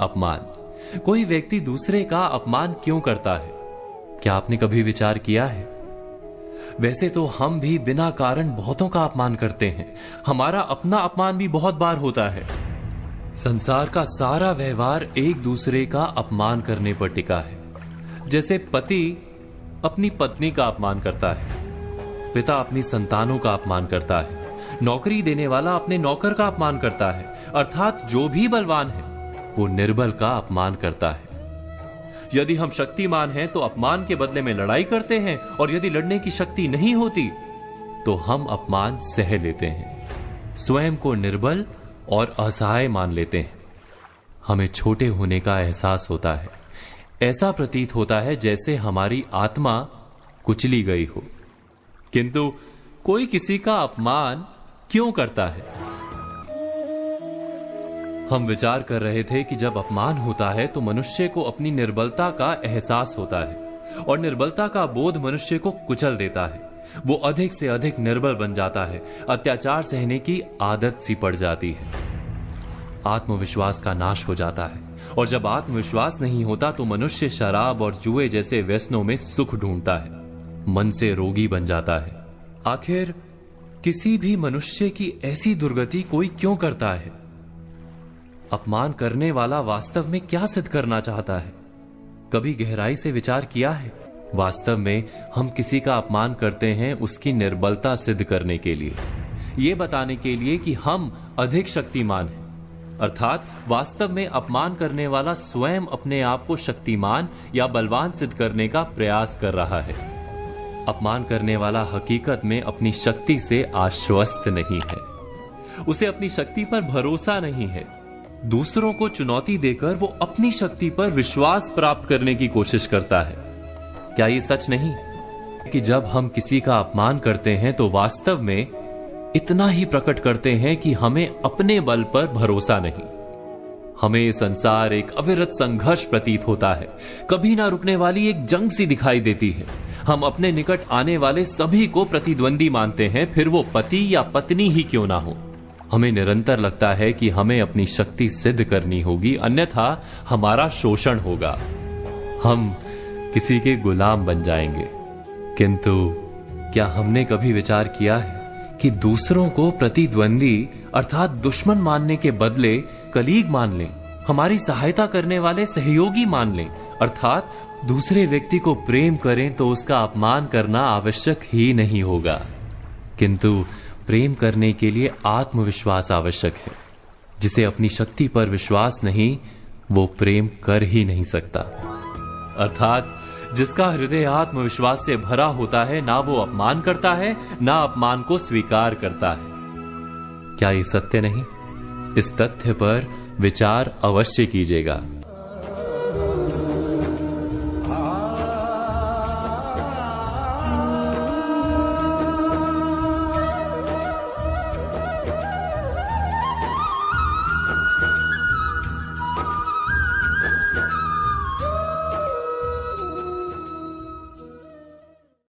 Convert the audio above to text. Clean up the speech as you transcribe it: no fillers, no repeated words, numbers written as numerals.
अपमान। कोई व्यक्ति दूसरे का अपमान क्यों करता है? क्या आपने कभी विचार किया है? वैसे तो हम भी बिना कारण बहुतों का अपमान करते हैं। हमारा अपना अपमान भी बहुत बार होता है। संसार का सारा व्यवहार एक दूसरे का अपमान करने पर टिका है। जैसे पति अपनी पत्नी का अपमान करता है, पिता अपनी संतानों का अपमान करता है, नौकरी देने वाला अपने नौकर का अपमान करता है, अर्थात जो भी बलवान है वो निर्बल का अपमान करता है। यदि हम शक्तिमान हैं तो अपमान के बदले में लड़ाई करते हैं, और यदि लड़ने की शक्ति नहीं होती तो हम अपमान सह लेते हैं, स्वयं को निर्बल और असहाय मान लेते हैं। हमें छोटे होने का एहसास होता है। ऐसा प्रतीत होता है जैसे हमारी आत्मा कुचली गई हो। किंतु कोई किसी का अपमान क्यों करता है? हम विचार कर रहे थे कि जब अपमान होता है तो मनुष्य को अपनी निर्बलता का एहसास होता है, और निर्बलता का बोध मनुष्य को कुचल देता है। वो अधिक से अधिक निर्बल बन जाता है, अत्याचार सहने की आदत सी पड़ जाती है, आत्मविश्वास का नाश हो जाता है। और जब आत्मविश्वास नहीं होता तो मनुष्य शराब और जुए जैसे व्यसनों में सुख ढूंढता है, मन से रोगी बन जाता है। आखिर किसी भी मनुष्य की ऐसी दुर्गति कोई क्यों करता है? अपमान करने वाला वास्तव में क्या सिद्ध करना चाहता है? कभी गहराई से विचार किया है? वास्तव में हम किसी का अपमान करते हैं उसकी निर्बलता सिद्ध करने के लिए, यह बताने के लिए कि हम अधिक शक्तिमान हैं। अर्थात वास्तव में अपमान करने वाला स्वयं अपने आप को शक्तिमान या बलवान सिद्ध करने का प्रयास कर रहा है। अपमान करने वाला हकीकत में अपनी शक्ति से आश्वस्त नहीं है, उसे अपनी शक्ति पर भरोसा नहीं है। दूसरों को चुनौती देकर वो अपनी शक्ति पर विश्वास प्राप्त करने की कोशिश करता है। क्या ये सच नहीं कि जब हम किसी का अपमान करते हैं तो वास्तव में इतना ही प्रकट करते हैं कि हमें अपने बल पर भरोसा नहीं? हमें संसार एक अविरत संघर्ष प्रतीत होता है, कभी ना रुकने वाली एक जंग सी दिखाई देती है। हम अपने निकट आने वाले सभी को प्रतिद्वंदी मानते हैं, फिर वो पति या पत्नी ही क्यों ना हो। हमें निरंतर लगता है कि हमें अपनी शक्ति सिद्ध करनी होगी, अन्यथा हमारा शोषण होगा, हम किसी के गुलाम बन जाएंगे। किंतु क्या हमने कभी विचार किया है कि दूसरों को प्रतिद्वंदी अर्थात दुश्मन मानने के बदले कलीग मान लें, हमारी सहायता करने वाले सहयोगी मान लें, अर्थात दूसरे व्यक्ति को प्रेम करें तो उसका अपमान करना आवश्यक ही नहीं होगा। किंतु प्रेम करने के लिए आत्मविश्वास आवश्यक है। जिसे अपनी शक्ति पर विश्वास नहीं, वो प्रेम कर ही नहीं सकता। अर्थात जिसका हृदय आत्मविश्वास से भरा होता है, ना वो अपमान करता है, ना अपमान को स्वीकार करता है। क्या ये सत्य नहीं? इस तथ्य पर विचार अवश्य कीजिएगा।